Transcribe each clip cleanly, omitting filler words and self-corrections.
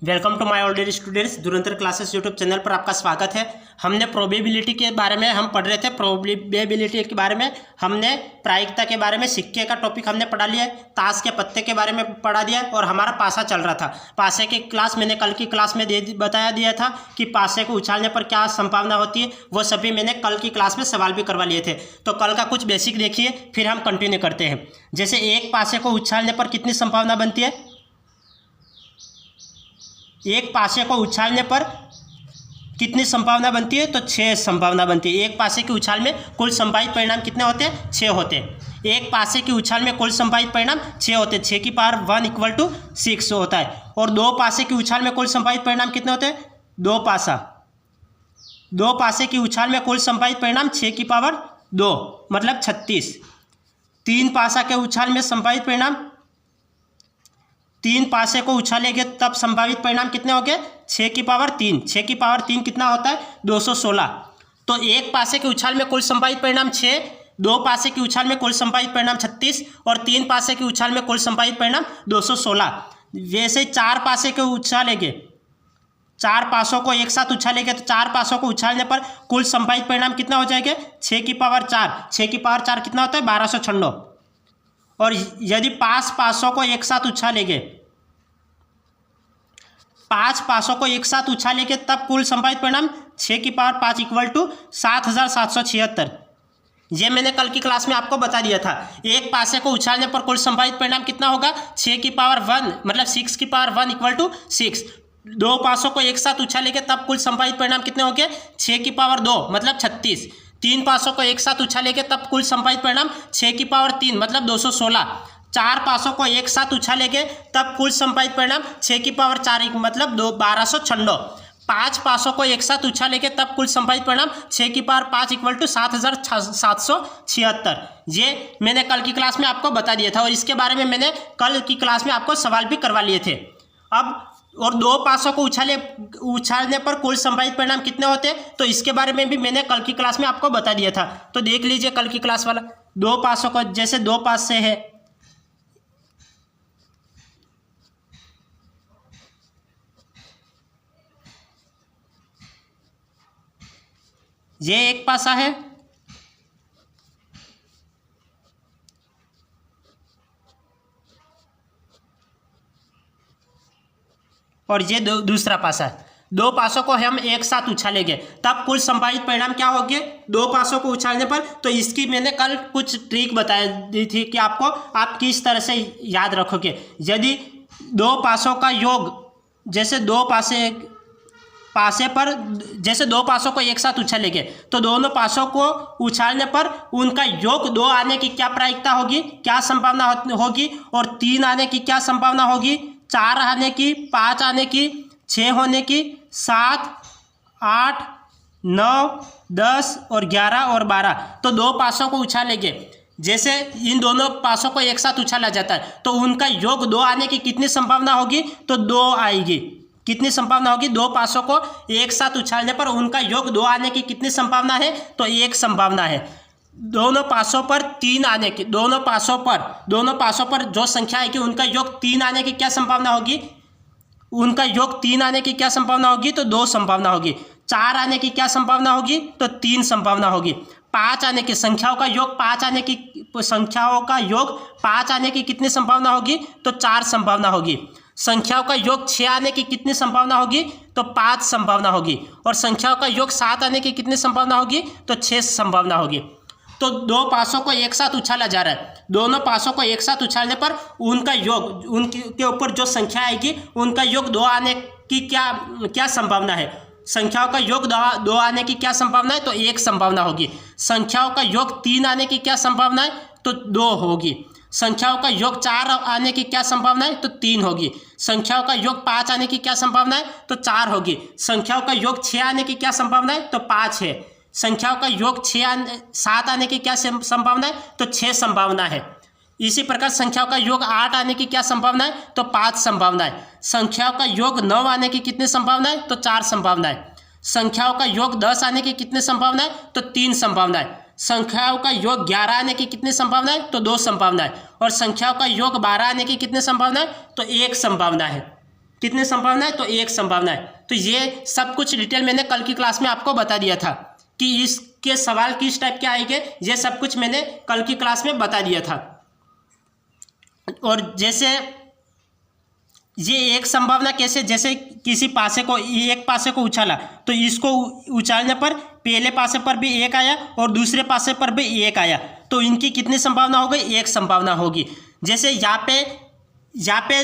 Welcome to my all dear students. Dhurandhar classes YouTube channel पर आपका स्वागत है। हमने प्रोबेबिलिटी के बारे में हम पढ़ रहे थे। प्रोबेबिलिटी के बारे में हमने प्रायिकता के बारे में सिक्के का टॉपिक हमने पढ़ा लिया है, ताश के पत्ते के बारे में पढ़ा दिया और हमारा पासा चल रहा था। पासे की क्लास मैंने कल की क्लास में बताया दिया था कि पासे को उछालने पर क्या संभावना होती है, वो सभी मैंने कल की क्लास में सवाल भी करवा लिए थे। तो कल का कुछ बेसिक देखिए, फिर हम कंटिन्यू करते हैं। जैसे एक पासे को उछालने पर कितनी संभावना बनती है, एक पासे को उछालने पर कितनी संभावना बनती है, तो 6 संभावना बनती है। एक पासे की उछाल में कुल संभावित परिणाम कितने होते हैं, 6 होते हैं। एक पासे की उछाल में कुल संभावित परिणाम 6 होते हैं। 6 की पावर 1 इक्वल टू 6 होता है। और दो पासे की उछाल में कुल संभावित परिणाम कितने होते हैं, दो पासे की उछाल में कुल संभावित परिणाम 6 की पावर 2 मतलब 36। तीन पासा के उछाल में संभावित परिणाम, तीन पासे को उछालेंगे तब संभावित परिणाम कितने हो गए, 6 की पावर 3। 6 की पावर 3 कितना होता है, 216। तो एक पासे के उछाल में कुल संभावित परिणाम 6, दो पासे की उछाल में कुल संभावित परिणाम 36 और तीन पासे की उछाल में कुल संभावित परिणाम 216। वैसे चार पासे के उछालेंगे, चार पासों को एक साथ उछालेंगे तो चार पासों को उछालने पर कुल संभावित परिणाम कितना हो जाएगा, 6 की पावर 4। 6 की पावर 4 कितना होता है, 1296। और यदि 5 पासों को एक साथ उछालेंगे, 5 पासों को एक साथ उछालेंगे तब कुल संभावित परिणाम 6 की पावर 5 इक्वल टू 7776। ये मैंने कल की क्लास में आपको बता दिया था। एक पासे को उछालने पर कुल संभावित परिणाम कितना होगा, 6 की पावर 1 मतलब 6 की पावर 1 इक्वल टू 6। दो पासों को एक साथ उछालेंगे तब कुल संभावित परिणाम कितने होंगे, 6 की पावर 2 मतलब 36। तीन पासों को एक साथ उछालेंगे तब कुल संभावित परिणाम 6 की पावर 3 मतलब 216। चार पासों को एक साथ उछालेंगे तब कुल संभावित परिणाम 6 की पावर 4 मतलब 1296। 5 पासों को एक साथ उछालेंगे तब कुल संभावित परिणाम 6 की पावर 5 इक्वल टू 7776। ये मैंने कल की क्लास में आपको बता दिया था और इसके बारे में मैंने कल की क्लास में आपको सवाल भी करवा लिए थे। अब और दो पासों को उछालने पर कुल संभावित परिणाम कितने होते हैं, तो इसके बारे में भी मैंने कल की क्लास में आपको बता दिया था। तो देख लीजिए कल की क्लास वाला। दो पासों को, जैसे दो पास से है, ये एक पासा है और ये दूसरा पासा है। दो पासों को हम एक साथ उछालेंगे तब कुल संभावित परिणाम क्या होंगे, दो पासों को उछालने पर। तो इसकी मैंने कल कुछ ट्रिक बता दी थी कि आपको आप किस तरह से याद रखोगे। यदि दो पासों का योग, जैसे दो पासों को एक साथ उछालेंगे तो दोनों पासों को उछालने पर उनका योग 2 आने की क्या प्रायिकता होगी, क्या संभावना होगी, और 3 आने की क्या संभावना होगी, 4 आने की, 5 आने की, 6 होने की, 7, 8, 9, 10 और 11 और 12। तो दो पासों को उछालेंगे, जैसे इन दोनों पासों को एक साथ उछाला जाता है तो उनका योग 2 आने की कितनी संभावना होगी, तो 2 आएगी। कितनी संभावना होगी, दो पासों को एक साथ उछालने पर उनका योग 2 आने की कितनी संभावना है, तो 1 संभावना है। दोनों पासों पर 3 आने की, दोनों पासों पर जो संख्या आएगी उनका योग 3 आने की क्या संभावना होगी, उनका योग 3 आने की क्या संभावना होगी, तो 2 संभावना होगी। 4 आने की क्या संभावना होगी, तो 3 संभावना होगी। 5 आने की संख्याओं का योग 5 आने की कितनी संभावना होगी, तो 4 संभावना होगी। संख्याओं का योग 6 आने की कितनी संभावना होगी, तो 5 संभावना होगी। और संख्याओं का योग 7 आने की कितनी संभावना होगी, तो 6 संभावना होगी। तो दो पासों को एक साथ उछाला जा रहा है, दोनों पासों को एक साथ उछालने पर उनका योग, उनके ऊपर जो संख्या आएगी उनका योग 2 आने की क्या संभावना है। संख्याओं का योग 2 आने की क्या संभावना है, तो 1 संभावना होगी। संख्याओं का योग 3 आने की क्या संभावना है, तो 2 होगी। संख्याओं का योग 4 आने की क्या संभावना है, तो 3 होगी। संख्याओं का योग 5 आने की क्या संभावना है, तो 4 होगी। संख्याओं का योग 6 आने की क्या संभावना है, तो 5 है। संख्याओं का योग 7 आने की क्या संभावना है, तो 6 संभावना है। इसी प्रकार संख्याओं का योग 8 आने की क्या संभावना है, तो 5 संभावना है। संख्याओं का योग 9 आने की कितनी संभावना है, तो 4 संभावना है। संख्याओं का योग 10 आने की कितनी संभावना है, तो 3 संभावना है। संख्याओं का योग 11 आने की कितनी संभावना है, तो 2 संभावना है। और संख्याओं का योग 12 आने की कितनी संभावना है, तो 1 संभावना है। कितनी संभावना है? तो एक संभावना है। तो ये सब कुछ डिटेल मैंने कल की क्लास में आपको बता दिया था कि इसके सवाल किस टाइप के आएंगे, ये सब कुछ मैंने कल की क्लास में बता दिया था। और जैसे ये एक संभावना कैसे, जैसे किसी पासे को, एक पासे को उछाला तो इसको उछालने पर पहले पासे पर भी एक आया और दूसरे पासे पर भी एक आया, तो इनकी कितनी संभावना हो गई? एक संभावना होगी। जैसे यहाँ पे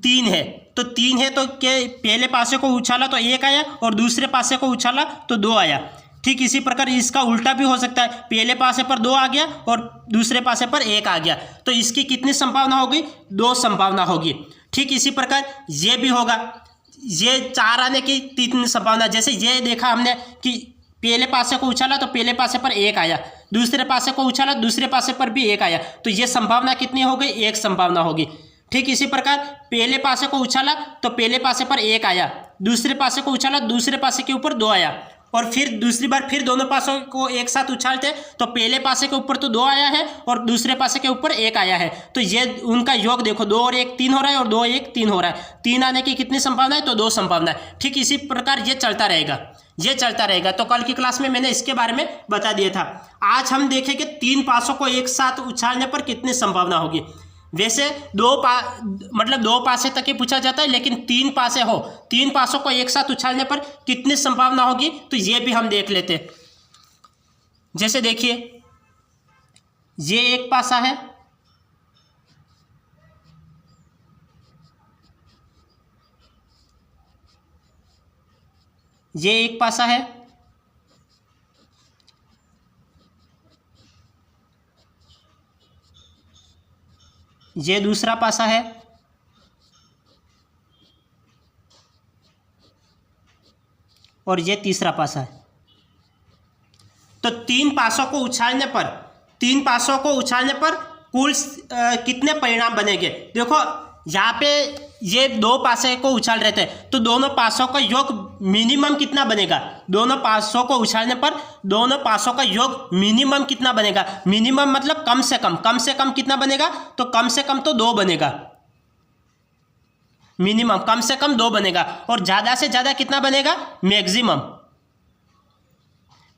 3 है, तो 3 है तो के पहले पासे को उछाला तो एक आया और दूसरे पासे को उछाला तो 2 आया। ठीक इसी प्रकार इसका उल्टा भी हो सकता है, पहले पासे पर 2 आ गया और दूसरे पासे पर 1 आ गया, तो इसकी कितनी संभावना होगी? 2 संभावना होगी। ठीक इसी प्रकार ये भी होगा, ये 4 आने की 3 संभावना। जैसे ये देखा हमने कि पहले पासे को उछाला तो पहले पासे पर 1 आया, दूसरे पासे को उछाला दूसरे पासे पर भी 1 आया, तो ये संभावना कितनी हो गई? 1 संभावना होगी। ठीक इसी प्रकार पहले पासे को उछाला तो पहले पासे पर 1 आया, दूसरे पासे को उछाला दूसरे पासे के ऊपर 2 आया, और फिर दूसरी बार फिर दोनों पासों को एक साथ उछालते तो पहले पासे के ऊपर तो 2 आया है और दूसरे पासे के ऊपर 1 आया है, तो ये उनका योग देखो, 2 और 1 3 हो रहा है और 2 1 3 हो रहा है। 3 आने की कितनी संभावना है? तो 2 संभावना है। ठीक इसी प्रकार ये चलता रहेगा, तो कल की क्लास में मैंने इसके बारे में बता दिया था। आज हम देखें कि 3 पासों को एक साथ उछालने पर कितनी संभावना होगी। वैसे 2 पासे तक ही पूछा जाता है, लेकिन 3 पासे हो, 3 पासों को एक साथ उछालने पर कितनी संभावना होगी, तो ये भी हम देख लेते। जैसे देखिए ये एक पासा है, ये एक पासा है, ये दूसरा पासा है, और ये तीसरा पासा है। तो 3 पासों को उछालने पर कुल कितने परिणाम बनेंगे? देखो यहाँ पे ये 2 पासे को उछाल रहे थे, तो दोनों पासों का योग मिनिमम कितना बनेगा? दोनों पासों को उछालने पर दोनों पासों का योग मिनिमम कितना बनेगा? मिनिमम मतलब कम से कम कितना बनेगा? तो कम से कम तो 2 बनेगा। मिनिमम कम से कम 2 बनेगा, और ज़्यादा से ज़्यादा कितना बनेगा?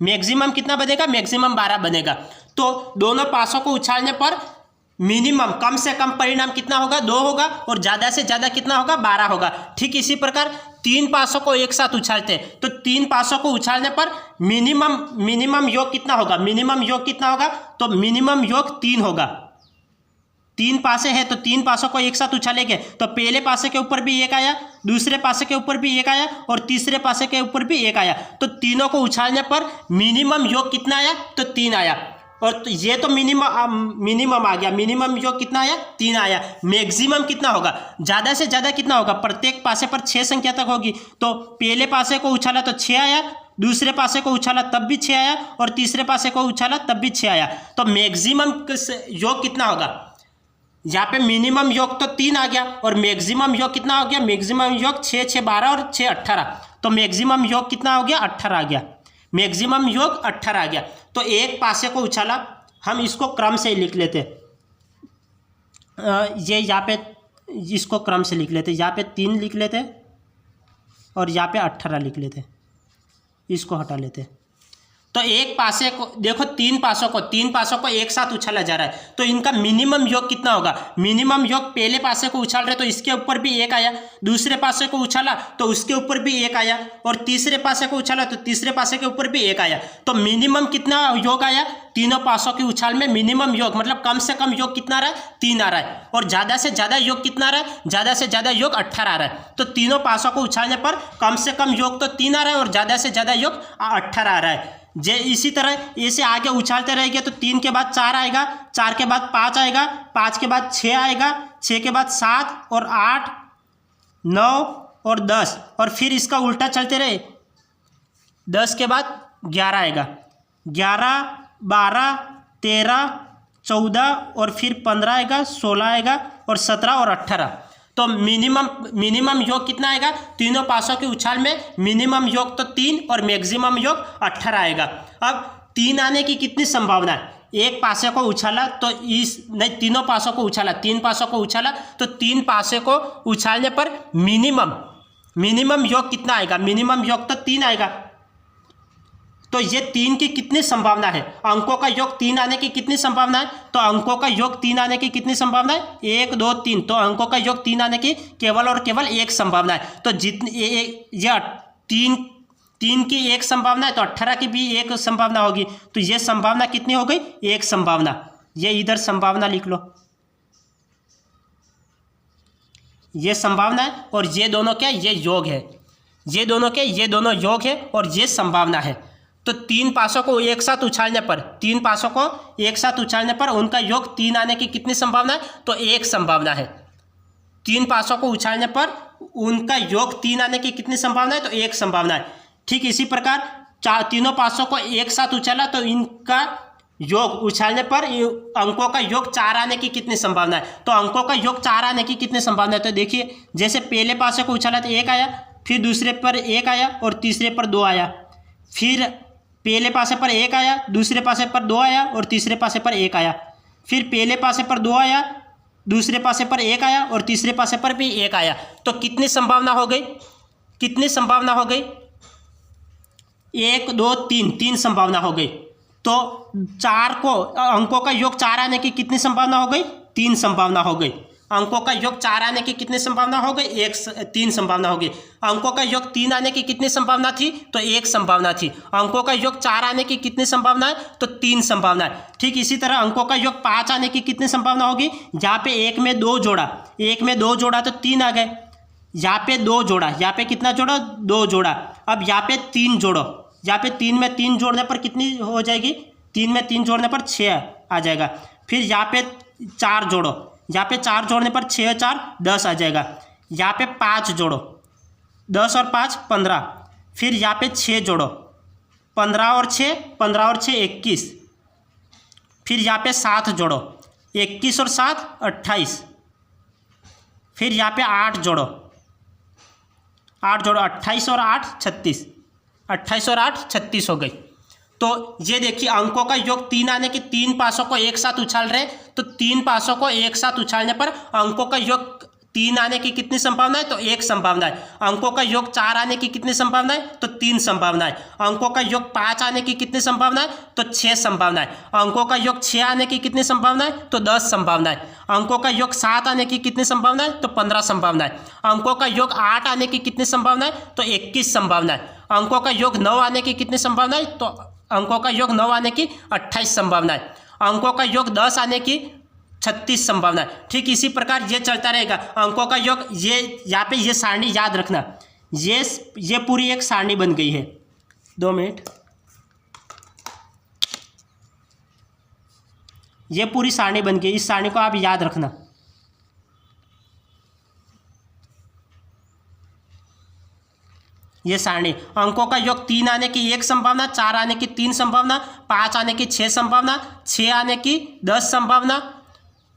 मैक्सिमम कितना बनेगा? मैक्सिमम 12 बनेगा। तो दोनों पासों को उछालने पर मिनिमम कम से कम परिणाम कितना होगा? 2 होगा, और ज़्यादा से ज़्यादा कितना होगा? 12 होगा। ठीक इसी प्रकार 3 पासों को एक साथ उछालते हैं, तो 3 पासों को उछालने पर मिनिमम योग कितना होगा? तो मिनिमम योग 3 होगा। 3 पासे है तो 3 पासों को एक साथ उछालेंगे तो पहले पासे के ऊपर भी 1 आया, दूसरे पासे के ऊपर भी 1 आया और तीसरे पासे के ऊपर भी 1 आया, तो तीनों को उछालने पर मिनिमम योग कितना आया? तो 3 आया। और तो ये तो मिनिमम आ गया, मिनिमम योग कितना आया? 3 आया। मैक्सिमम कितना होगा? ज़्यादा से ज़्यादा कितना होगा? प्रत्येक पासे पर 6 संख्या तक होगी, तो पहले पासे को उछाला तो 6 आया, दूसरे पासे को उछाला तब भी 6 आया, और तीसरे पासे को उछाला तब भी 6 आया, तो मैक्सिमम योग कितना होगा? यहाँ पे मिनिमम योग तो 3 आ गया, और मैक्सिमम योग कितना हो गया? मैक्सिमम योग 6 6 12 और 6 18, तो मैक्सिमम योग कितना हो गया? 18 आ गया। मैक्सिमम योग 18 आ गया। तो एक पासे को उछाला, हम इसको क्रम से लिख लेते, ये यहाँ पे इसको क्रम से लिख लेते, यहाँ पे 3 लिख लेते और यहाँ पे 18 लिख लेते, इसको हटा लेते। तो एक पासे को देखो, 3 पासों को एक साथ उछाला जा रहा है, तो इनका मिनिमम योग कितना होगा? मिनिमम योग पहले पासे को उछाल रहे तो इसके ऊपर भी 1 आया, दूसरे पासे को उछाला तो उसके ऊपर भी 1 आया, और तीसरे पासे को उछाला तो तीसरे पासे के ऊपर भी 1 आया, तो मिनिमम कितना योग आया? तीनों पासों के उछाल में मिनिमम योग मतलब कम से कम योग कितना आ रहा है? 3 आ रहा है, और ज़्यादा से ज़्यादा योग कितना आ रहा है? ज़्यादा से ज़्यादा योग 18 आ रहा है। तो तीनों पासों को उछालने पर कम से कम योग तो 3 आ रहा है और ज़्यादा से ज़्यादा योग 18 आ रहा है। इसी तरह ऐसे आगे उछालते रहेंगे तो 3 के बाद 4 आएगा, 4 के बाद 5 आएगा, 5 के बाद 6 आएगा, 6 के बाद 7 और 8 9 और 10, और फिर इसका उल्टा चलते रहे, 10 के बाद 11 आएगा, 11 12 13 14 और फिर 15 आएगा, 16 आएगा और 17 और 18, तो मिनिमम योग कितना आएगा? तीनों पासों के उछाल में मिनिमम योग तो 3 और मैक्सिमम योग 18 आएगा। अब 3 आने की कितनी संभावना है? एक पासे को उछाला तो इस नहीं तीनों पासों को उछाला, 3 पासों को उछाला तो 3 पासे को उछालने पर मिनिमम योग कितना आएगा? मिनिमम योग तो 3 आएगा। तो ये 3 की कितनी संभावना है? अंकों का योग 3 आने की कितनी संभावना है? तो अंकों का योग 3 आने की कितनी संभावना है? 1 2 3। तो अंकों का योग 3 आने की केवल और केवल एक संभावना है। तो जितनी ये 3 की एक संभावना है तो 18 की भी एक संभावना होगी। तो ये संभावना कितनी हो गई? एक संभावना। ये इधर संभावना लिख लो, ये संभावना है और ये दोनों क्या? ये योग है। ये दोनों क्या? ये दोनों योग है और ये संभावना है। तो 3 पासों को एक साथ उछालने पर, 3 पासों को एक साथ उछालने पर उनका योग 3 आने की कितनी संभावना है? तो एक संभावना है। 3 पासों को उछालने पर उनका योग 3 आने की कितनी संभावना है? तो एक संभावना है। ठीक इसी प्रकार तीनों पासों को एक साथ उछाला तो इनका योग उछालने पर अंकों का योग 4 आने की कितनी संभावना है? तो अंकों का योग 4 आने की कितनी संभावना है? तो देखिए, जैसे पहले पासे को उछाला तो 1 आया, फिर दूसरे पर 1 आया और तीसरे पर 2 आया, फिर पहले पासे पर 1 आया, दूसरे पासे पर 2 आया और तीसरे पासे पर 1 आया, फिर पहले पासे पर 2 आया, दूसरे पासे पर 1 आया और तीसरे पासे पर भी 1 आया। तो कितनी संभावना हो गई? कितनी संभावना हो गई? 1 2 3 संभावना हो गई। तो 4 को अंकों का योग 4 आने की कितनी संभावना हो गई? 3 संभावना हो गई। अंकों का योग 4 आने की कितनी संभावना हो गई? 3 संभावना हो गई। अंकों का योग 3 आने की कितनी संभावना थी? तो 1 संभावना थी। अंकों का योग 4 आने की कितनी संभावना है? तो 3 संभावना है। ठीक इसी तरह अंकों का योग 5 आने की कितनी संभावना होगी? यहाँ पे 1 में 2 जोड़ा, 1 में 2 जोड़ा तो 3 आ गए। यहाँ पे 2 जोड़ा, यहाँ पे कितना जोड़ा? 2 जोड़ा। अब यहाँ पे 3 जोड़ो, यहाँ पे 3 में 3 जोड़ने पर कितनी हो जाएगी? 3 में 3 जोड़ने पर 6 आ जाएगा। फिर यहाँ पे 4 जोड़ो, यहाँ पे 4 जोड़ने पर 6 4 10 आ जाएगा। यहाँ पे 5 जोड़ो, 10 और 5 15। फिर यहाँ पे 6 जोड़ो, 15 और 6 21। फिर यहाँ पे 7 जोड़ो, 21 और 7 28। फिर यहाँ पे 8 जोड़ो, 28 और 8 36, 28 और 8 36 हो गई। तो ये देखिए, अंकों का योग 3 आने की 3 पासों को एक साथ उछाल रहे हैं, तो 3 पासों को एक साथ उछालने पर अंकों का योग 3 आने की कितनी संभावना है? तो 1 संभावना है। अंकों का योग 4 आने की कितनी संभावना है? तो 3 संभावना है। अंकों का योग 5 आने की कितनी संभावना है? तो 6 संभावना है। अंकों का योग 6 आने की कितनी संभावना है? तो 10 संभावना है। अंकों का योग 7 आने की कितनी संभावना है? तो 15 संभावना है। अंकों का योग 8 आने की कितनी संभावना है? तो 21 संभावना है। अंकों का योग 9 आने की कितनी संभावना है? तो अंकों का योग 9 आने की 28 संभावना है। अंकों का योग 10 आने की 36 संभावना है। ठीक इसी प्रकार ये चलता रहेगा। अंकों का योग, ये यहाँ पे ये सारणी याद रखना, ये पूरी एक सारणी बन गई है। 2 मिनट, ये पूरी सारणी बन गई। इस सारणी को आप याद रखना। ये सारणी, अंकों का योग 3 आने की 1 संभावना, 4 आने की 3 संभावना, 5 आने की 6 संभावना, 6 आने की 10 संभावना,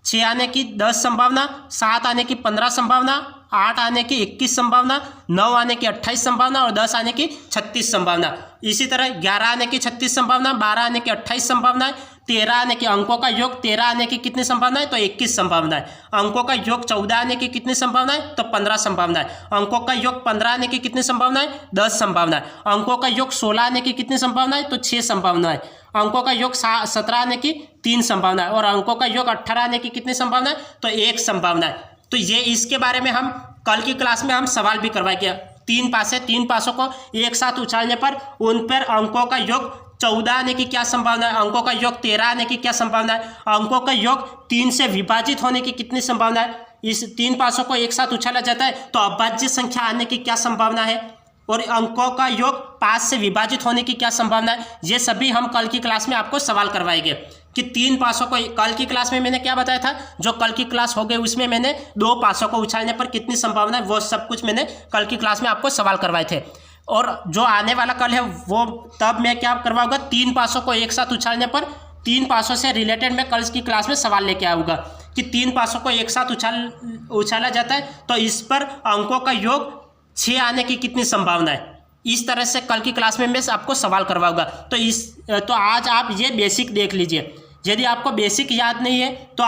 6 आने की 10 संभावना, 7 आने की 15 संभावना, 8 आने की 21 संभावना, 9 आने की 28 संभावना और 10 आने की 36 संभावना। इसी तरह 11 आने की 36 संभावना, 12 आने की 28 संभावना है, 13 आने की, अंकों का योग 13 आने की कितनी संभावना है? तो 21 संभावना है। अंकों का योग 14 आने की कितनी संभावना है? तो 15 संभावना है। अंकों का योग 15 आने की कितनी संभावना है? 10 संभावना है। अंकों का योग 16 आने की कितनी संभावना है? तो 6 संभावना है। अंकों का योग 17 आने की 3 संभावना है और अंकों का योग 18 आने की कितनी संभावना है? तो 1 संभावना है। तो ये इसके बारे में हम कल की क्लास में हम सवाल भी करवाएंगे। 3 पासों को एक साथ उछालने पर उन पर अंकों का योग 14 आने की क्या संभावना है? अंकों का योग 13 आने की क्या संभावना है? अंकों का योग 3 से विभाजित होने की कितनी संभावना है? इस 3 पासों को एक साथ उछाला जाता है तो अभाज्य संख्या आने की क्या संभावना है? और अंकों का योग 5 से विभाजित होने की क्या संभावना है? ये सभी हम कल की क्लास में आपको सवाल करवाएंगे कि 3 पासों को, कल की क्लास में मैंने क्या बताया था, जो कल की क्लास हो गई उसमें मैंने 2 पासों को उछालने पर कितनी संभावना है, वो सब कुछ मैंने कल की क्लास में आपको सवाल करवाए थे। और जो आने वाला कल है वो तब मैं क्या करवाऊंगा, 3 पासों को एक साथ उछालने पर 3 पासों से रिलेटेड मैं कल की क्लास में सवाल लेके आऊँगा कि 3 पासों को एक साथ उछाला जाता है तो इस पर अंकों का योग 6 आने की कितनी संभावना है। इस तरह से कल की क्लास में मैं आपको सवाल करवाऊंगा। तो आज आप ये बेसिक देख लीजिए, यदि आपको बेसिक याद नहीं है तो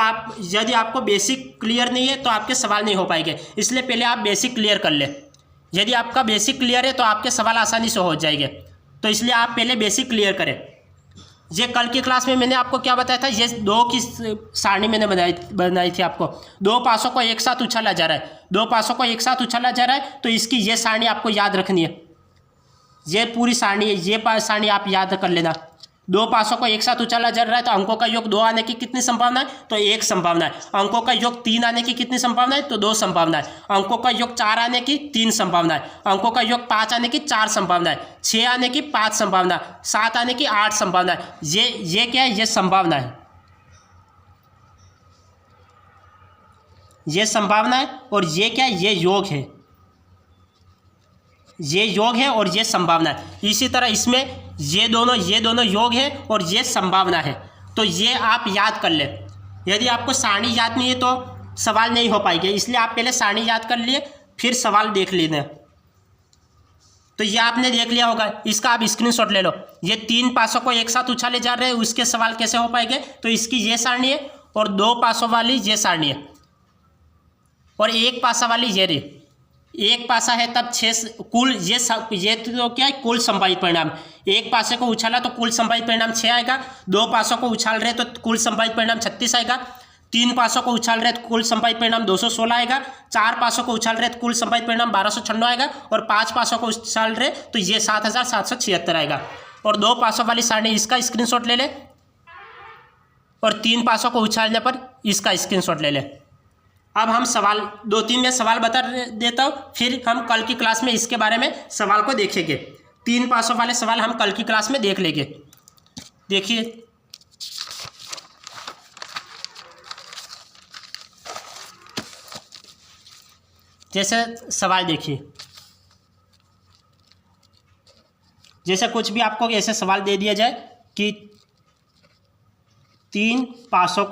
यदि आपको बेसिक क्लियर नहीं है तो आपके सवाल नहीं हो पाएंगे, इसलिए पहले आप बेसिक क्लियर कर ले। यदि आपका बेसिक क्लियर है तो आपके सवाल आसानी से हो जाएंगे, तो इसलिए आप पहले बेसिक क्लियर करें। ये कल की क्लास में मैंने आपको क्या बताया था, ये 2 की सारणी मैंने बनाई थी आपको। 2 पासों को एक साथ उछाला जा रहा है, 2 पासों को एक साथ उछाला जा रहा है, तो इसकी ये सारणी आपको याद रखनी है। ये पूरी सारणी है, ये सारणी आप याद कर लेना। 2 पासों को एक साथ उछाला जा रहा है तो अंकों का योग 2 आने की कितनी संभावना है, तो 1 संभावना है। अंकों का योग 3 आने की कितनी संभावना है, तो 2 संभावना है। अंकों का योग 4 आने की 3 संभावना है। अंकों का योग 5 आने की 4 संभावना है। 6 आने की 5 संभावना, 7 आने की 8 संभावना है। ये क्या है, ये संभावना है, ये संभावना है। और ये क्या है, ये योग है, ये योग है और ये संभावना है। इसी तरह इसमें ये दोनों योग है और ये संभावना है। तो ये आप याद कर ले। यदि आपको सारणी याद नहीं है तो सवाल नहीं हो पाएंगे, इसलिए आप पहले सारणी याद कर लिए, फिर सवाल देख लेना। तो ये आपने देख लिया होगा, इसका आप स्क्रीनशॉट ले लो। ये 3 पासों को एक साथ उछाले जा रहे हैं, उसके सवाल कैसे हो पाएंगे, तो इसकी ये सारणी है और 2 पासों वाली ये सारणी है और 1 पासा वाली ये रही। 1 पासा है तब 6 कुल, ये तो क्या है, कुल संभावित परिणाम। 1 पासे को उछाला तो कुल संभावित परिणाम 6 आएगा। 2 पासों को उछाल रहे तो कुल संभावित परिणाम 36 आएगा। 3 पासों को उछाल रहे तो कुल संभावित परिणाम 216 आएगा। 4 पासों को उछाल रहे तो कुल संभावित परिणाम 1296 आएगा और 5 पासों को उछाल रहे तो ये 7776 आएगा। और 2 पासों वाली सारणी, इसका स्क्रीनशॉट ले ले, और 3 पासों को उछालने पर इसका स्क्रीनशॉट ले ले। अब हम सवाल 2-3 में सवाल बता देता हूँ, फिर हम कल की क्लास में इसके बारे में सवाल को देखेंगे। 3 पासों वाले सवाल हम कल की क्लास में देख लेंगे। देखिए, जैसे सवाल देखिए, जैसे कुछ भी आपको ऐसे सवाल दे दिया जाए कि 3 पासों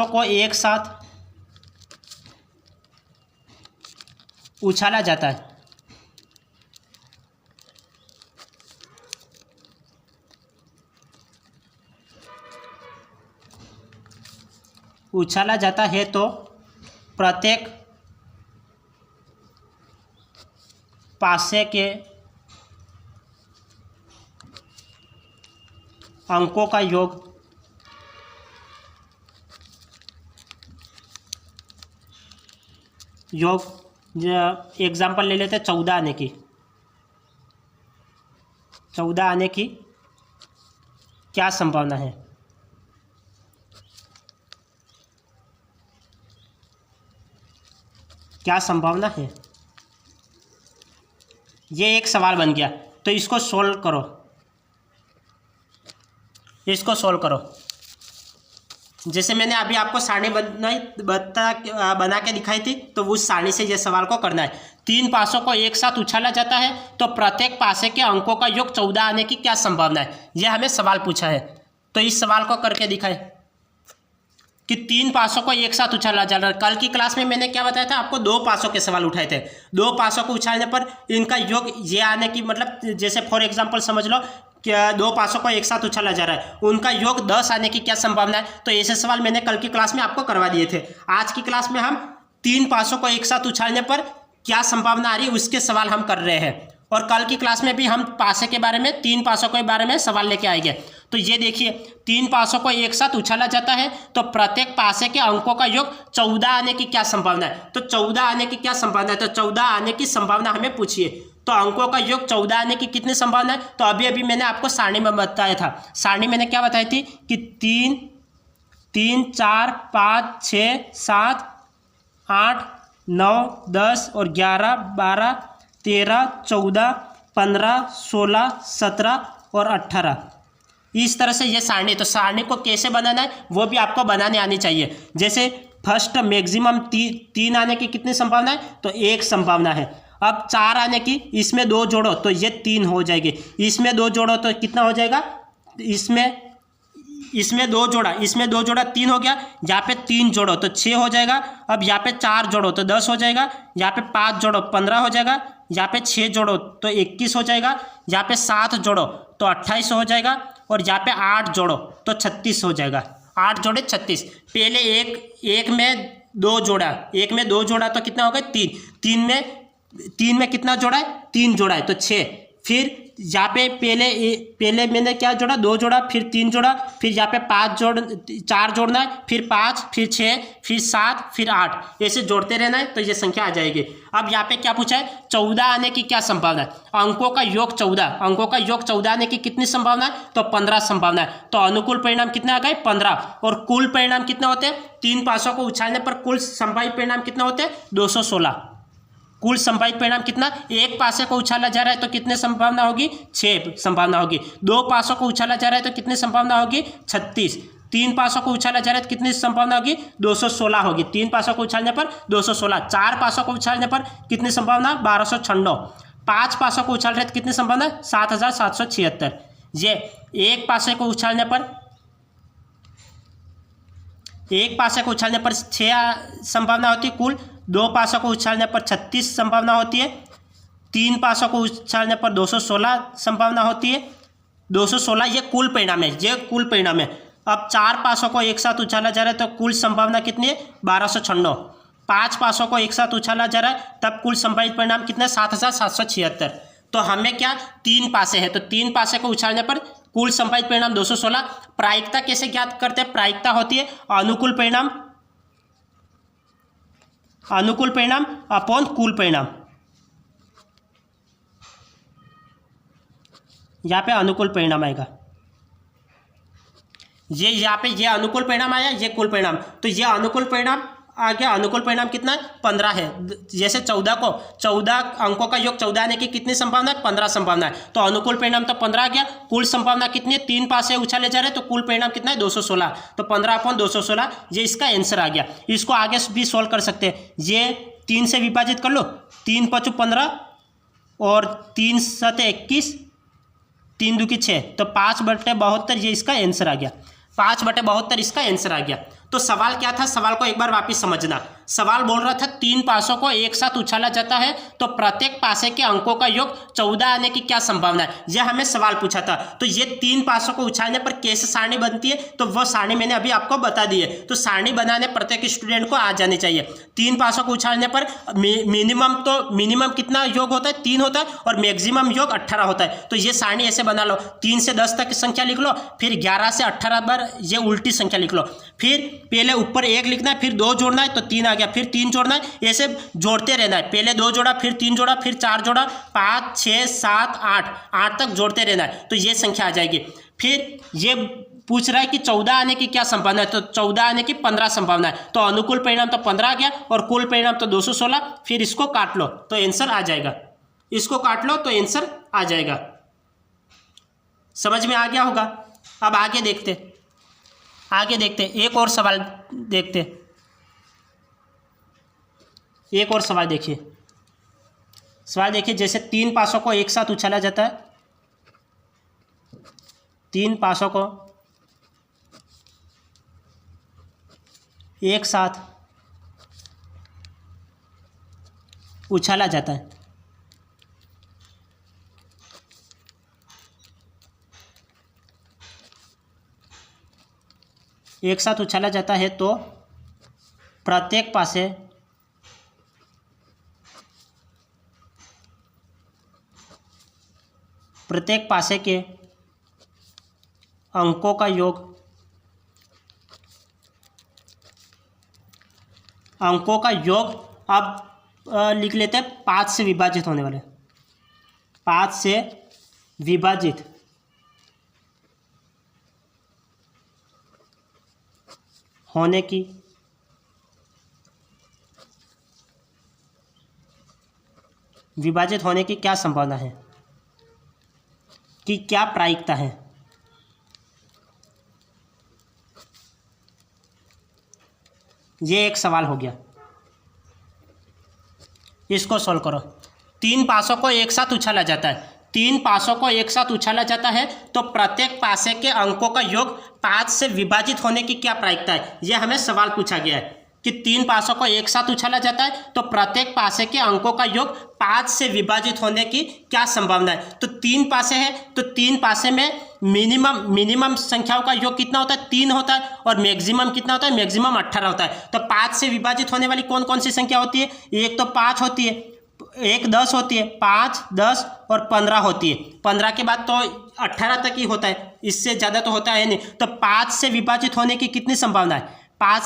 को एक साथ उछाला जाता है। उछाला जाता है तो प्रत्येक पासे के अंकों का योग एग्जाम्पल ले लेते हैं 14 आने की। 14 आने की क्या संभावना है, क्या संभावना है। ये एक सवाल बन गया, तो इसको सोल्व करो, इसको सोल्व करो। जैसे मैंने अभी आपको सारणी बना के दिखाई थी, तो उस सारणी से ये सवाल को करना है। 3 पासों को एक साथ उछाला जाता है तो प्रत्येक पासे के अंकों का योग 14 आने की क्या संभावना है, यह हमें सवाल पूछा है। तो इस सवाल को करके दिखाए कि 3 पासों को एक साथ उछाला जा रहा है। कल की क्लास में मैंने क्या बताया था आपको, 2 पासों के सवाल उठाए थे। 2 पासों को उछालने पर इनका योग ये आने की, मतलब जैसे फॉर एग्जांपल समझ लो क्या 2 पासों को एक साथ उछाला जा रहा है, उनका योग 10 आने की क्या संभावना है। तो ऐसे सवाल मैंने कल की क्लास में आपको करवा दिए थे। आज की क्लास में हम 3 पासों को एक साथ उछालने पर क्या संभावना आ रही है उसके सवाल हम कर रहे हैं। और कल की क्लास में भी हम पासे के बारे में, 3 पासों के बारे में सवाल लेके आएंगे। तो ये देखिए, 3 पासों को एक साथ उछाला जाता है तो प्रत्येक पासे के अंकों का योग 14 आने की क्या संभावना है। तो 14 आने की क्या संभावना है, तो 14 आने की संभावना हमें पूछिए। तो अंकों का योग 14 आने की कितनी संभावना है, तो अभी मैंने आपको सारणी में बताया था। सारणी मैंने क्या बताई थी कि 3, 4, 5, 6, 7, 8, 9, 10 और 11, 12, 13, 14, 15, 16, 17 और 18। इस तरह से ये सारणी। तो सारणी को कैसे बनाना है वो भी आपको बनाने आनी चाहिए। जैसे फर्स्ट मैक्सिमम 3 आने की कितनी संभावना है, तो 1 संभावना है। अब 4 आने की, इसमें 2 जोड़ो तो ये 3 हो जाएगी। इसमें 2 जोड़ो तो कितना हो जाएगा, इसमें 2 जोड़ा, इसमें 2 जोड़ा 3 हो गया। यहाँ पे 3 जोड़ो तो 6 हो जाएगा। अब यहाँ पे 4 जोड़ो तो 10 हो जाएगा। यहाँ पे 5 जोड़ो 15 हो जाएगा। यहाँ पे 6 जोड़ो तो 21 हो जाएगा। यहाँ पे 7 जोड़ो तो 28 हो जाएगा, और यहाँ पे 8 जोड़ो तो 36 हो जाएगा। 8 जोड़े 36। पहले एक में 2 जोड़ा, एक में 2 जोड़ा तो कितना हो गया 3, 3 में कितना जोड़ा है 3 जोड़ा है तो 6। फिर यहाँ पे पहले मैंने क्या जोड़ा 2 जोड़ा, फिर 3 जोड़ा, फिर यहाँ पे 4 जोड़ना है, फिर 5, फिर 6, फिर 7, फिर 8, ऐसे जोड़ते रहना है तो ये संख्या आ जाएगी। अब यहाँ पे क्या पूछा है 14 आने की क्या संभावना है, अंकों का योग 14, अंकों का योग 14 आने की कितनी संभावना है, तो 15 संभावना है। तो अनुकूल परिणाम कितने आ गए 15, और कुल परिणाम कितना होते हैं 3 पासों को उछालने पर कुल संभावित परिणाम कितना होते हैं 216। कुल संभावित परिणाम कितना, एक पासे को उछाला जा रहा है तो कितने संभावना होगी 6 संभावना होगी। 2 पासों को उछाला जा रहा है तो कितनी संभावना होगी 36। 3 पासों को उछाला जा रहा है तो कितनी संभावना होगी 216 होगी। 3 पासों को उछालने पर 216। 4 पासों को उछालने पर कितनी संभावना 1296। 5 पासों को उछाल रहे तो कितनी संभावना 7776। ये एक पासे को उछालने पर 6 संभावना होती है कुल। 2 पासों को उछालने पर 36 संभावना होती है। 3 पासों को उछालने पर 216 संभावना होती है। 216 ये कुल परिणाम है, ये कुल परिणाम है। अब 4 पासों को एक साथ उछाला जा रहा है तो कुल संभावना कितनी है 1296। 5 पासों को एक साथ उछाला जा रहा है तब कुल संभावित परिणाम कितना 7776। तो हमें क्या 3 पासे है तो 3 पासे को उछालने पर कुल संभावित परिणाम 216। प्रायिकता कैसे ज्ञात करते हैं, प्रायिकता होती है अनुकूल परिणाम अपॉन कुल परिणाम। यहाँ पे अनुकूल परिणाम आएगा, ये यहाँ पे ये अनुकूल परिणाम आया, ये कुल परिणाम, तो ये अनुकूल परिणाम आ गया। अनुकूल परिणाम कितना है 15 है। जैसे 14 अंकों का योग 14 आने की कितनी संभावना है 15 संभावना है, तो अनुकूल परिणाम तो 15 आ गया। कुल संभावना कितनी है 3 पासे उछाले जा रहे हैं तो कुल परिणाम कितना है 216, तो 15/216 ये इसका आंसर आ गया। इसको आगे भी सोल्व कर सकते हैं, ये 3 से विभाजित कर लो, 3 × 5 = 15 और 3 × 7 = 21, 3 × 2 = 6, तो 5/72 ये इसका आंसर आ गया। 5/72 इसका आंसर आ गया। तो सवाल क्या था, सवाल को एक बार वापस समझना। सवाल बोल रहा था 3 पासों को एक साथ उछाला जाता है तो प्रत्येक पासे के अंकों का योग 14 आने की क्या संभावना है, यह हमें सवाल पूछा था। तो ये 3 पासों को उछालने पर कैसे सारणी बनती है, तो वह सारणी मैंने अभी आपको बता दी है। तो सारणी बनाने प्रत्येक स्टूडेंट को आ जानी चाहिए। 3 पासों को उछालने पर मिनिमम कितना योग होता है 3 होता है, और मैक्सिमम योग 18 होता है। तो ये सारणी ऐसे बना लो, 3 से 10 तक की संख्या लिख लो, फिर 11 से 18 बार ये उल्टी संख्या लिख लो, फिर पहले ऊपर 1 लिखना है, फिर 2 जोड़ना है तो 3 आ गया, फिर 3 जोड़ना है, ऐसे जोड़ते रहना है। पहले 2 जोड़ा, फिर 3 जोड़ा, फिर 4 जोड़ा, 5, 6, 7, 8 तक जोड़ते रहना है, तो ये संख्या आ जाएगी। फिर ये पूछ रहा है कि 14 आने की क्या संभावना है, तो 14 आने की 15 संभावना है। तो अनुकूल परिणाम तो 15 आ गया और कुल परिणाम तो 216। फिर इसको काट लो तो आंसर आ जाएगा, इसको काट लो तो आंसर आ जाएगा। समझ में आ गया होगा। अब आगे देखते एक और सवाल देखते। एक और सवाल देखिए, जैसे 3 पासों को एक साथ उछाला जाता है, 3 पासों को एक साथ उछाला जाता है, तो प्रत्येक पासे के अंकों का योग अब लिख लेते हैं 5 से विभाजित होने वाले, 5 से विभाजित होने की क्या संभावना है, कि क्या प्रायिकता है। ये एक सवाल हो गया, इसको सॉल्व करो। 3 पासों को एक साथ उछाला जाता है, 3 पासों को एक साथ उछाला जाता है तो प्रत्येक पासे के अंकों का योग 5 से विभाजित होने की क्या प्रायिकता है, यह हमें सवाल पूछा गया है। कि 3 पासों को एक साथ उछाला जाता है तो प्रत्येक पासे के अंकों का योग 5 से विभाजित होने की क्या संभावना है। तो 3 पासे हैं तो 3 पासे में मिनिमम संख्याओं का योग कितना होता है, 3 होता है, और मैक्सिमम कितना होता है, मैक्सिमम 18 होता है। तो 5 से विभाजित होने वाली कौन कौन सी संख्या होती है, एक तो 5 होती है, एक 10 होती है, 5, 10 और 15 होती है। 15 के बाद तो 18 तक ही होता है, इससे ज़्यादा तो होता है नहीं। तो 5 से विभाजित होने की कितनी संभावना है, 5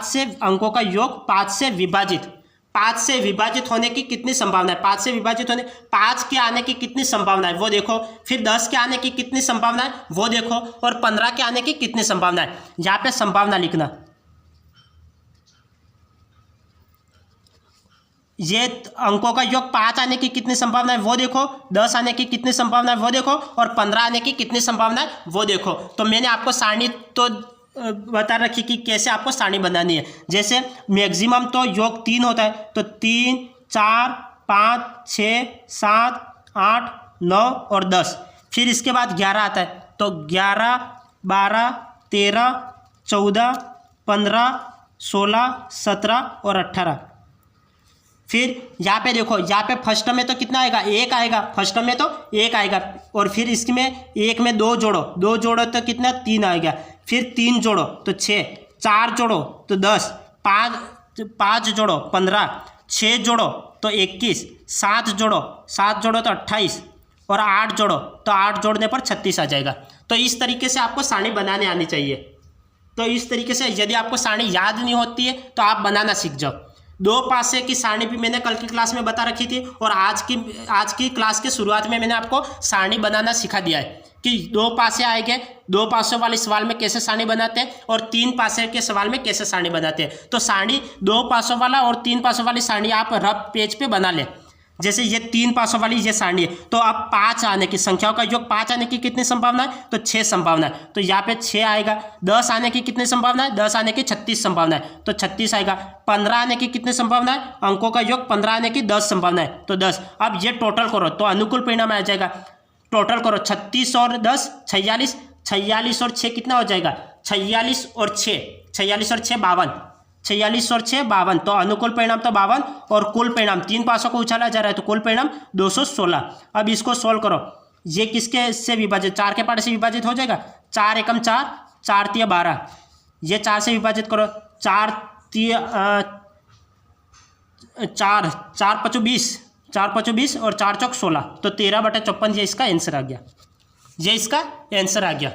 से अंकों का योग 5 से विभाजित होने की कितनी संभावना है, 5 से विभाजित होने, 5 के आने की कितनी संभावना है वो देखो, फिर 10 के आने की कितनी संभावना है वो देखो, और 15 के आने की कितनी संभावना है। यहाँ पे संभावना लिखना, ये अंकों का योग 5 आने की कितनी संभावना है वो देखो, 10 आने की कितनी संभावना है वो देखो, और 15 आने की कितनी संभावना है वो देखो। तो मैंने आपको सारणी तो बता रखी कि कैसे आपको सारणी बनानी है। जैसे मैक्सिमम तो योग 3 होता है, तो 3, 4, 5, 6, 7, 8, 9 और 10। फिर इसके बाद 11 आता है, तो 11, 12, 13, 14, 15, 16, 17 और 18। फिर यहाँ पे देखो, यहाँ पे फर्स्ट में तो कितना आएगा, 1 आएगा, फर्स्ट में तो 1 आएगा, और फिर इसमें 1 में 2 जोड़ो तो कितना 3 आएगा, फिर 3 जोड़ो तो 6, 4 जोड़ो तो 10, 5 जोड़ो 15, 6 जोड़ो तो 21, 7 जोड़ो तो 28, और 8 जोड़ो तो 8 जोड़ने पर 36 आ जाएगा। तो इस तरीके से आपको सारणी बनाने आनी चाहिए। तो इस तरीके से यदि आपको सारणी याद नहीं होती है तो आप बनाना सीख जाओ। 2 पासे की सारणी भी मैंने कल की क्लास में बता रखी थी, और आज की क्लास के शुरुआत में मैंने आपको सारणी बनाना सिखा दिया है कि 2 पासे आएंगे, 2 पासों वाले सवाल में कैसे सारणी बनाते हैं, और 3 पासे के सवाल में कैसे सारणी बनाते हैं। तो सारणी 2 पासों वाला और 3 पासों वाली सारणी आप रफ पेज पे बना लें। जैसे ये 3 पासों वाली ये सारणी है, तो अब 5 आने की, संख्याओं का योग 5 आने की कितनी संभावना है, तो 6 संभावना है, तो यहाँ पे 6 आएगा। 10 आने की कितनी संभावना है, 10 आने की 36 संभावना है, तो 36 आएगा। 15 आने की कितनी संभावना है, अंकों का योग 15 आने की 10 संभावना है, तो 10। अब ये टोटल करो तो अनुकूल परिणाम आ जाएगा। टोटल करो 36 और 10 46, 46 और 6 कितना हो जाएगा, 46 और 6 52, 46 और 6 52। तो अनुकूल परिणाम तो 52, और कुल परिणाम 3 पासों को उछाला जा रहा है तो कुल परिणाम 216। अब इसको सोल्व करो, ये किसके से विभाजित, 4 के पार्ट से विभाजित हो जाएगा, 4 एकम 4, 4 तिया 12, ये 4 से विभाजित करो, 4 5 20, 4 5 20 और 4 चौक 16, तो 13/54 ये इसका आंसर आ गया, ये इसका आंसर आ गया।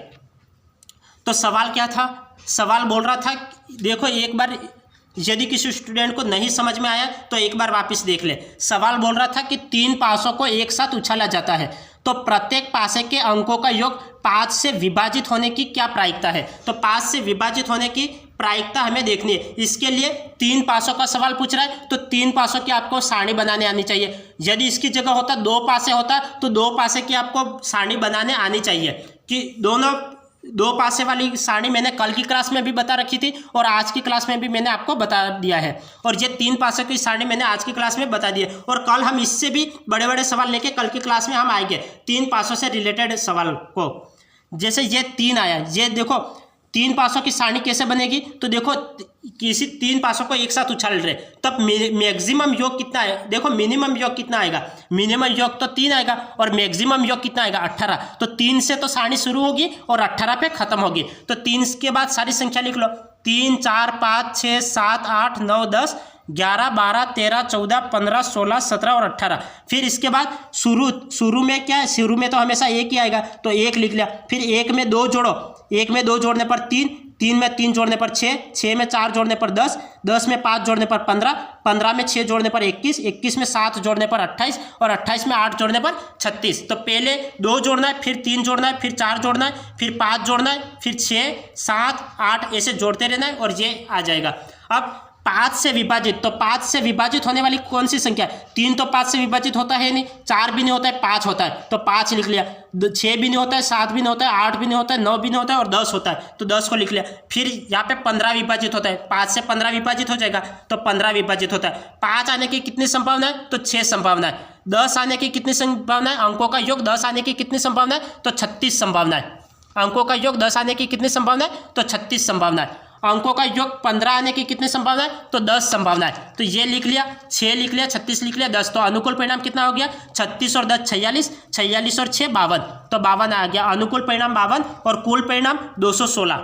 तो सवाल क्या था, सवाल बोल रहा था, देखो एक बार यदि किसी स्टूडेंट को नहीं समझ में आया तो एक बार वापस देख ले। सवाल बोल रहा था कि 3 पासों को एक साथ उछाला जाता है तो प्रत्येक पासे के अंकों का योग 5 से विभाजित होने की क्या प्रायिकता है। तो 5 से विभाजित होने की प्रायिकता हमें देखनी है। इसके लिए 3 पासों का सवाल पूछ रहा है तो 3 पासों की आपको सारणी बनाने आनी चाहिए। यदि इसकी जगह होता 2 पासे होता तो 2 पासे की आपको सारणी बनाने आनी चाहिए। कि दोनों 2 पासे वाली सारणी मैंने कल की क्लास में भी बता रखी थी और आज की क्लास में भी मैंने आपको बता दिया है, और ये 3 पासे की सारणी मैंने आज की क्लास में बता दी है। और कल हम इससे भी बड़े बड़े सवाल लेके कल की क्लास में हम आएंगे 3 पासों से रिलेटेड सवाल को। जैसे ये 3 आया, ये देखो 3 पासों की सारणी कैसे बनेगी, तो देखो किसी 3 पासों को एक साथ उछाल रहे तब मैक्सिमम योग कितना है, देखो मिनिमम योग कितना आएगा, मिनिमम योग तो 3 आएगा और मैक्सिमम योग कितना आएगा 18। तो 3 से तो सारणी शुरू होगी और 18 पे खत्म होगी। तो 3 के बाद सारी संख्या लिख लो, 3 4 5 6 7 8 9 10 11 12 13 14 15 16 17 और 18। फिर इसके बाद शुरू में क्या है, शुरू में तो हमेशा 1 ही आएगा तो 1 लिख लिया। फिर 1 में 2 जोड़ो, 1 में 2 जोड़ने पर 3, 3 में 3 जोड़ने पर 6, 6 में 4 जोड़ने पर 10, 10 में 5 जोड़ने पर 15, 15 में 6 जोड़ने पर 21, 21 में 7 जोड़ने पर 28 और 28 में 8 जोड़ने पर 36। तो पहले 2 जोड़ना है, फिर 3 जोड़ना है, फिर 4 जोड़ना है, फिर 5 जोड़ना है, फिर 6 7 8 ऐसे जोड़ते रहना है और ये आ जाएगा। अब 5 से विभाजित, तो 5 से विभाजित होने वाली कौन सी संख्या, 3 तो 5 से विभाजित होता है नहीं, 4 भी नहीं होता है, 5 होता है तो 5 लिख लिया। 6 भी नहीं होता है, 7 भी नहीं होता है, 8 भी नहीं होता है, 9 भी नहीं होता है और 10 होता है तो 10 को लिख लिया। फिर यहाँ पे 15 विभाजित होता है, 5 से 15 विभाजित हो जाएगा तो 15 विभाजित होता है। 5 आने की कितनी संभावना है, तो 6 संभावना है। 10 आने की कितनी संभावना है, अंकों का योग 10 आने की कितनी संभावना है, तो 36 संभावना है। अंकों का योग 10 आने की कितनी संभावना है, तो 36 संभावना है। अंकों का योग 15 आने की कितनी संभावना है, तो 10 संभावना है। तो ये लिख लिया, 6 लिख लिया, 36 लिख लिया, 10। तो अनुकूल परिणाम कितना हो गया, 36 और 10 46, 46 और 6 52, तो 52 आ गया। अनुकूल परिणाम 52 और कुल परिणाम 216,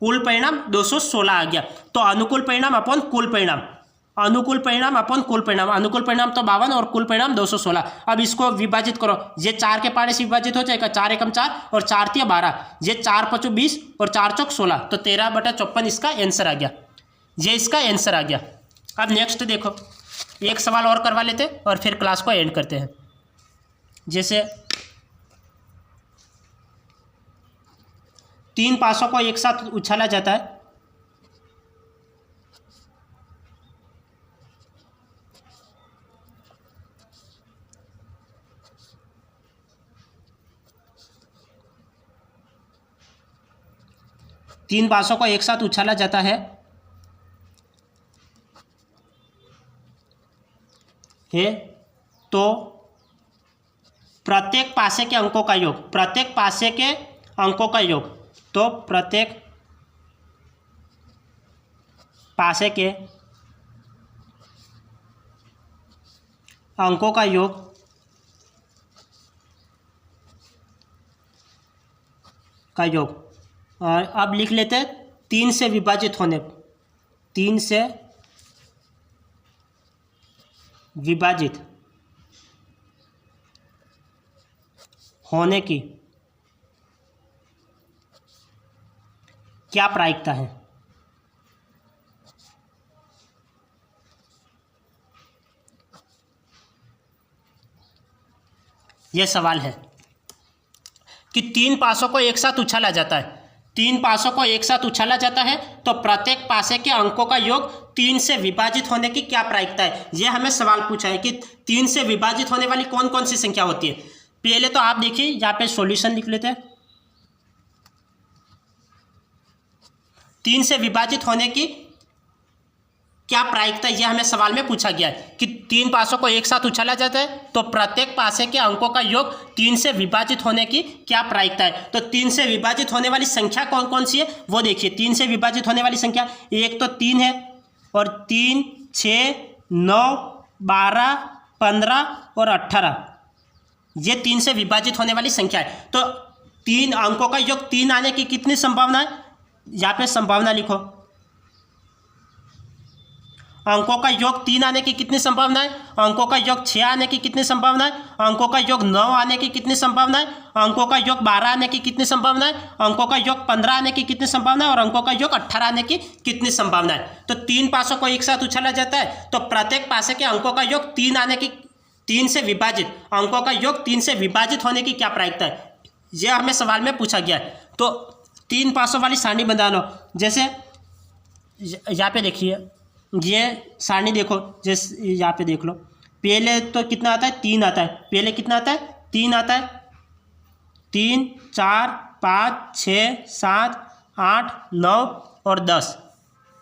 कुल परिणाम 216 आ गया। तो अनुकूल परिणाम अपॉन कुल परिणाम, अनुकूल परिणाम अपॉन कुल परिणाम, अनुकूल परिणाम तो 52 और कुल परिणाम 216। अब इसको विभाजित करो, ये 4 के पारे से विभाजित हो जाएगा, 4 एकम 4 और 4 तिया 12, ये 4 5 20 और 4 चौक 16, तो 13/54 इसका आंसर आ गया, ये इसका आंसर आ गया। अब नेक्स्ट देखो, एक सवाल और करवा लेते और फिर क्लास को एंड करते हैं। जैसे 3 पासों को एक साथ उछाला जाता है, तीन पासों को एक साथ उछाला जाता है तो प्रत्येक पासे के अंकों का योग, प्रत्येक पासे के अंकों का योग, तो प्रत्येक पासे के अंकों का योग और अब लिख लेते हैं 3 से विभाजित होने, 3 से विभाजित होने की क्या प्रायिकता है। यह सवाल है कि 3 पासों को एक साथ उछाला जाता है, 3 पासों को एक साथ उछाला जाता है तो प्रत्येक पासे के अंकों का योग 3 से विभाजित होने की क्या प्रायिकता है। यह हमें सवाल पूछा है कि 3 से विभाजित होने वाली कौन कौन सी संख्या होती है। पहले तो आप देखिए, यहाँ पे सॉल्यूशन लिख लेते हैं। 3 से विभाजित होने की क्या प्रायिकता, यह हमें सवाल में पूछा गया है कि 3 पासों को एक साथ उछाला जाता है तो प्रत्येक पासे के अंकों का योग 3 से विभाजित होने की क्या प्रायिकता है। तो 3 से विभाजित होने वाली संख्या कौन कौन सी है वो देखिए। 3 से विभाजित होने वाली संख्या, एक तो 3 है और 3 6 9 12 15 और 18, ये 3 से विभाजित होने वाली संख्या है। तो 3 अंकों का योग 3 आने की कितनी संभावना है, यहाँ पे संभावना लिखो। अंकों का योग 3 आने की कितनी संभावना है, अंकों का योग 6 आने की कितनी संभावना है, अंकों का योग 9 आने की कितनी संभावना है, अंकों का योग 12 आने की कितनी संभावना है, अंकों का योग 15 आने की कितनी संभावना है और अंकों का योग 18 आने की कितनी संभावना है। तो 3 पासों को एक साथ उछाला जाता है तो प्रत्येक पासे के अंकों का योग 3 आने की, 3 से विभाजित, अंकों का योग 3 से विभाजित होने की क्या प्रायिकता है, यह हमें सवाल में पूछा गया है। तो 3 पासों वाली सारणी बना लो। जैसे यहाँ पे देखिए, ये सारणी देखो, जैसे यहाँ पे देख लो, पहले तो कितना आता है, 3 आता है, पहले कितना आता है, 3 आता है, 3 4 5 6 7 8 9 और 10,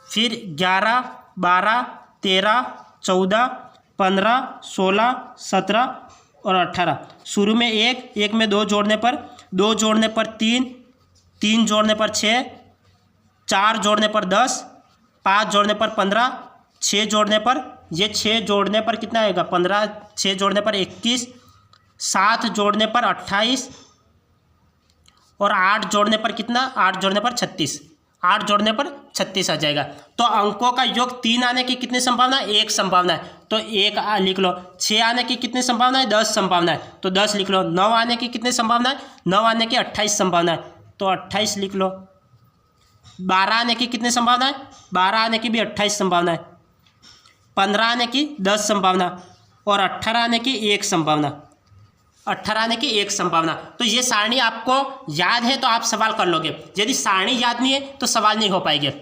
फिर 11 12 13 14 15 16 17 और 18। शुरू में 1 में 2 जोड़ने पर 2 जोड़ने पर 3 3 जोड़ने पर 6 4 जोड़ने पर 10 5 जोड़ने पर 15 6 जोड़ने पर, ये 6 जोड़ने पर कितना आएगा 15, 6 जोड़ने पर 21, 7 जोड़ने पर 28 और 8 जोड़ने पर कितना, 8 जोड़ने पर 36, 8 जोड़ने पर 36 आ जाएगा। तो अंकों का योग 3 आने की कितनी संभावना है, 1 संभावना है, तो 1 लिख लो। 6 आने की कितनी संभावना है, 10 संभावना है, तो 10 लिख लो। 9 आने की कितनी संभावना है, 9 आने की 28 संभावना है, तो 28 लिख लो। 12 आने की कितनी संभावना है, 12 आने की भी 28 संभावना है, 15 आने की 10 संभावना और 18 आने की 1 संभावना, 18 आने की 1 संभावना। तो ये सारणी आपको याद है तो आप सवाल कर लोगे, यदि सारणी याद नहीं है तो सवाल नहीं हो पाएंगे,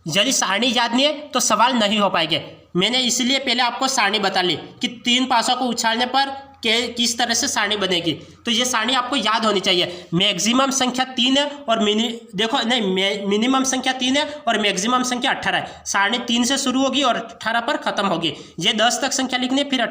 यदि सारणी याद नहीं है तो सवाल नहीं हो पाएंगे। मैंने इसलिए पहले आपको सारणी बता ली कि 3 पासों को उछालने पर किस तरह से सारणी बनेगी। तो ये सारणी आपको याद होनी चाहिए। मैक्सिमम संख्या 3 है और मिनिमम संख्या 3 है और मैक्सिमम संख्या 18 है। सारणी 3 से शुरू होगी और 18 पर खत्म होगी। ये 10 तक संख्या लिखनी है, फिर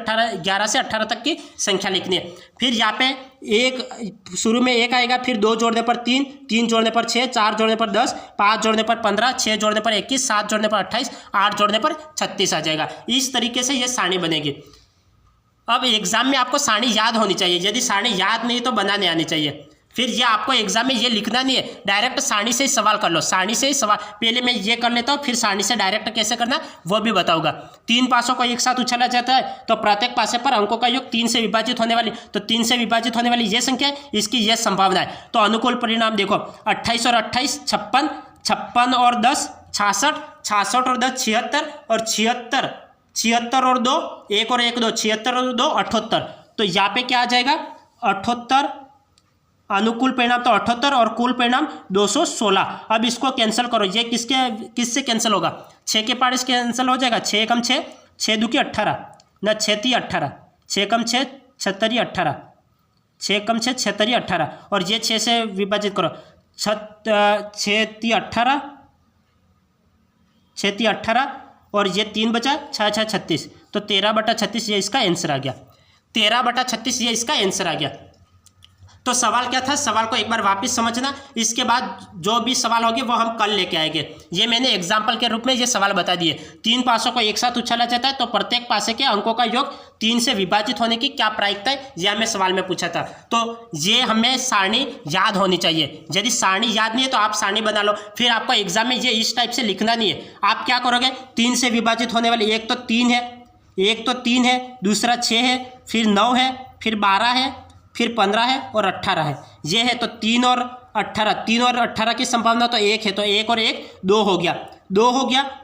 11 से 18 तक की संख्या लिखनी है। फिर यहाँ पे एक शुरू में 1 आएगा, फिर 2 जोड़ने पर 3, 3 जोड़ने पर 6, 4 जोड़ने पर 10, 5 जोड़ने पर 15, 6 जोड़ने पर 21, 7 जोड़ने पर 28, 8 जोड़ने पर 36 आ जाएगा। इस तरीके से ये सारणी बनेगी। अब एग्जाम में आपको सारणी याद होनी चाहिए। यदि सारणी याद नहीं तो बनाने आनी चाहिए। फिर ये आपको एग्जाम में ये लिखना नहीं है, डायरेक्ट सारणी से ही सवाल कर लो। सारणी से ही सवाल पहले मैं ये कर लेता हूँ, फिर सारणी से डायरेक्ट कैसे करना वो भी बताऊंगा। 3 पासों को एक साथ उछाला जाता है तो प्रत्येक पासे पर अंकों का योग 3 से विभाजित होने वाली, तो 3 से विभाजित होने वाली ये संख्या है, इसकी ये संभावना है। तो अनुकूल परिणाम देखो, 28 और 28 56, 56 और 10 66, 66 और 10 76 और 76, 76 और 2 1 और 1 2, 76 और 2 78। तो यहाँ पे क्या आ जाएगा 78, अनुकूल परिणाम तो 78 और कुल परिणाम 216। अब इसको कैंसिल करो, ये किससे कैंसिल होगा, 6 के पार इसके कैंसिल हो जाएगा। 6 कम 6, 6 दूकी 18, न 6 ती 18, 6 कम 6 76 18, 6 कम 6 76 18, और ये 6 से विभाजित करो, 6 ती 18, 6 ती 18 और ये 3 बचा, 6 6 36, तो 13/36 ये इसका आंसर आ गया। 13/36 ये इसका आंसर आ गया। तो सवाल क्या था, सवाल को एक बार वापस समझना, इसके बाद जो भी सवाल होंगे वो हम कल लेके आएंगे। ये मैंने एग्जाम्पल के रूप में ये सवाल बता दिए। 3 पासों को एक साथ उछाला जाता है तो प्रत्येक पासे के अंकों का योग 3 से विभाजित होने की क्या प्रायिकता है, यह हमें सवाल में पूछा था। तो ये हमें सारणी याद होनी चाहिए। यदि सारणी याद नहीं है तो आप सारणी बना लो, फिर आपको एग्जाम में ये इस टाइप से लिखना नहीं है। आप क्या करोगे, 3 से विभाजित होने वाली, एक तो 3 है, दूसरा 6 है, फिर 9 है, फिर 12 है, फिर 15 है और 18 है। ये है तो 3 और 18 की संभावना तो 1 है, तो 1 और 1 2 हो गया,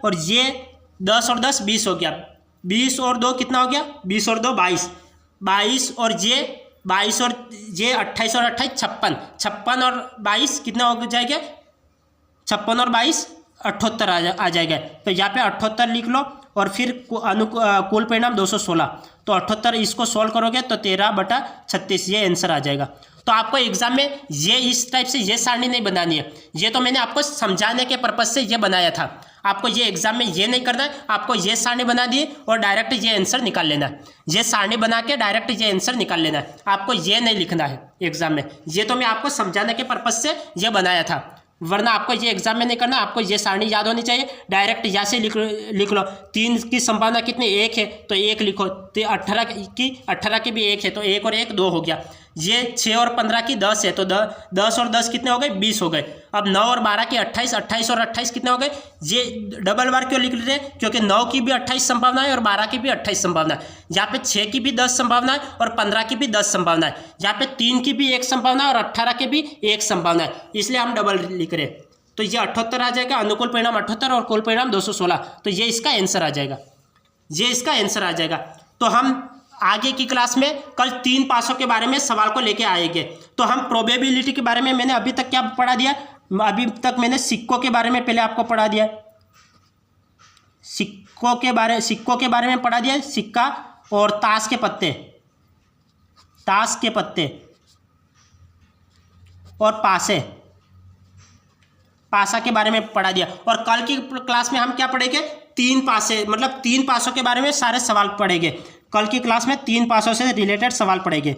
और ये 10 और 10 20 हो गया। 20 और 2 कितना हो गया, 20 और 2 22 और ये 22 और ये 28 और 28 56 और 22 कितना हो जाएगा, 56 और 22 78 आ जाएगा। तो यहाँ पे 78 लिख लो और फिर कुल परिणाम 216, तो 78 इसको सॉल्व करोगे तो 13/36 ये आंसर आ जाएगा। तो आपको एग्जाम में ये इस टाइप से ये सारणी नहीं बनानी है। ये तो मैंने आपको समझाने के पर्पज से ये बनाया था। आपको ये एग्जाम में ये नहीं करना है, आपको ये सारणी बना दिए और डायरेक्ट ये आंसर निकाल लेना है। ये सारणी बना के डायरेक्ट ये आंसर निकाल लेना है, आपको ये नहीं लिखना है एग्जाम में। ये तो मैं आपको समझाने के पर्पज से ये बनाया था, वरना आपको ये एग्जाम में नहीं करना। आपको ये सारणी याद होनी चाहिए, डायरेक्ट यहाँ से लिख लो। 3 की संभावना कितनी, 1 है तो 1 लिखो, 18 की भी 1 है तो 1 और 1 2 हो गया। ये 6 और 15 की 10 है तो 10 और 10 कितने हो गए, 20 हो गए। अब 9 और 12 की 28, 28 और 28 कितने हो गए। ये डबल बार क्यों लिख रहे हैं, क्योंकि 9 की भी 28 संभावना है और 12 की भी 28 संभावना है। यहाँ पे 6 की भी 10 संभावना है और 15 की भी 10 संभावना है। यहाँ पे 3 की भी 1 संभावना है और 18 की भी 1 संभावना है, इसलिए हम डबल लिख रहे हैं। तो ये 78 आ जाएगा, अनुकूल परिणाम 78 और कुल परिणाम 216, तो ये इसका आंसर आ जाएगा। तो हम आगे की क्लास में कल 3 पासों के बारे में सवाल को लेके आएंगे। तो हम प्रोबेबिलिटी के बारे में मैंने अभी तक क्या पढ़ा दिया, अभी तक मैंने सिक्कों के बारे में पहले आपको पढ़ा दिया, सिक्कों के बारे में पढ़ा दिया, सिक्का और ताश के पत्ते और पासा के बारे में पढ़ा दिया। और कल की क्लास में हम क्या पढ़ेंगे, 3 पासे, मतलब 3 पासों के बारे में सारे सवाल पढ़ेंगे। कल की क्लास में 3 पासों से रिलेटेड सवाल पढ़ेंगे।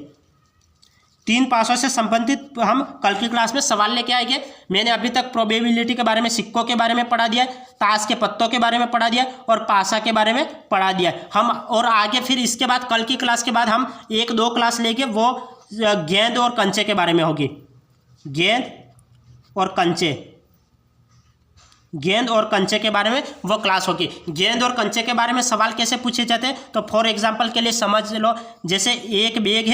3 पासों से संबंधित हम कल की क्लास में सवाल लेके आएंगे। मैंने अभी तक प्रोबेबिलिटी के बारे में, सिक्कों के बारे में पढ़ा दिया, ताश के पत्तों के बारे में पढ़ा दिया और पासा के बारे में पढ़ा दिया हम। और आगे फिर इसके बाद कल की क्लास के बाद हम 1-2 क्लास लेंगे, वो गेंद और कंचे के बारे में होगी। गेंद और कंचे के बारे में वो क्लास होगी। गेंद और कंचे के बारे में सवाल कैसे पूछे जाते हैं, तो फॉर एग्जांपल के लिए समझ लो, जैसे एक बैग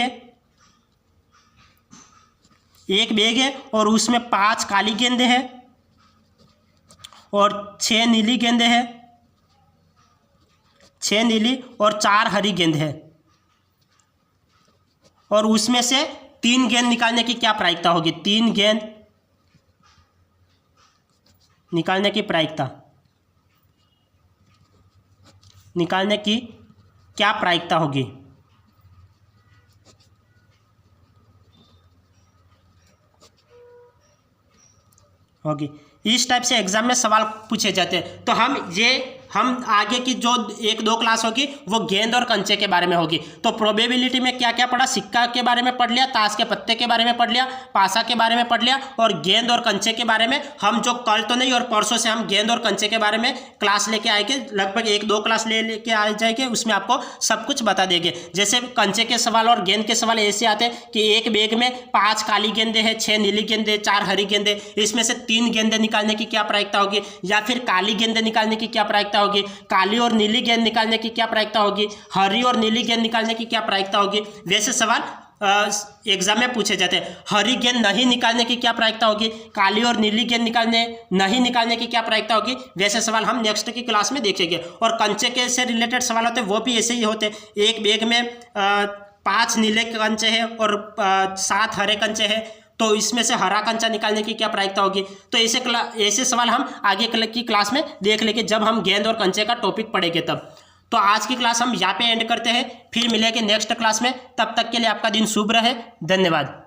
है और उसमें 5 काली गेंदें हैं और 6 नीली गेंदें हैं, 6 नीली और 4 हरी गेंद है, और उसमें से 3 गेंद निकालने की क्या प्रायिकता होगी, 3 गेंद निकालने की क्या प्रायिकता होगी। होगी। इस टाइप से एग्जाम में सवाल पूछे जाते हैं। तो हम आगे की जो 1-2 क्लास होगी वो गेंद और कंचे के बारे में होगी। तो प्रोबेबिलिटी में क्या क्या पढ़ा, सिक्का के बारे में पढ़ लिया, ताश के पत्ते के बारे में पढ़ लिया, पासा के बारे में पढ़ लिया, और गेंद और कंचे के बारे में हम जो कल तो नहीं और परसों से हम गेंद और कंचे के बारे में क्लास लेके आएंगे, लगभग 1-2 क्लास लेके आ जाएंगे, उसमें आपको सब कुछ बता देंगे। जैसे कंचे के सवाल और गेंद के सवाल ऐसे आते हैं कि एक बैग में 5 काली गेंदे हैं, 6 नीली गेंदे, 4 हरी गेंदे, इसमें से 3 गेंदे निकालने की क्या प्रायिकता होगी, या फिर काली गेंदे निकालने की क्या प्रायिकता होगी, काली और नीली गेंद निकालने की क्या प्रायिकता होगी, हरी और नीली गेंद निकालने की क्या प्रायिकता होगी। वैसे सवाल एग्जाम में पूछे जाते हैं। हरी गेंद नहीं निकालने की क्या प्रायिकता होगी, काली और नीली गेंद नहीं निकालने की क्या प्रायिकता होगी। वैसे सवाल हम नेक्स्ट की क्लास में देखेंगे। और कंचे के से रिलेटेड सवाल होते हैं वो भी ऐसे ही होते हैं। एक बैग में 5 नीले कंचे हैं और 7 हरे कंचे हैं, तो इसमें से हरा कंचा निकालने की क्या प्रायिकता होगी। तो ऐसे सवाल हम आगे की क्लास में देख लेंगे जब हम गेंद और कंचे का टॉपिक पढ़ेंगे तब। तो आज की क्लास हम यहाँ पे एंड करते हैं, फिर मिलेंगे नेक्स्ट क्लास में। तब तक के लिए आपका दिन शुभ रहे। धन्यवाद।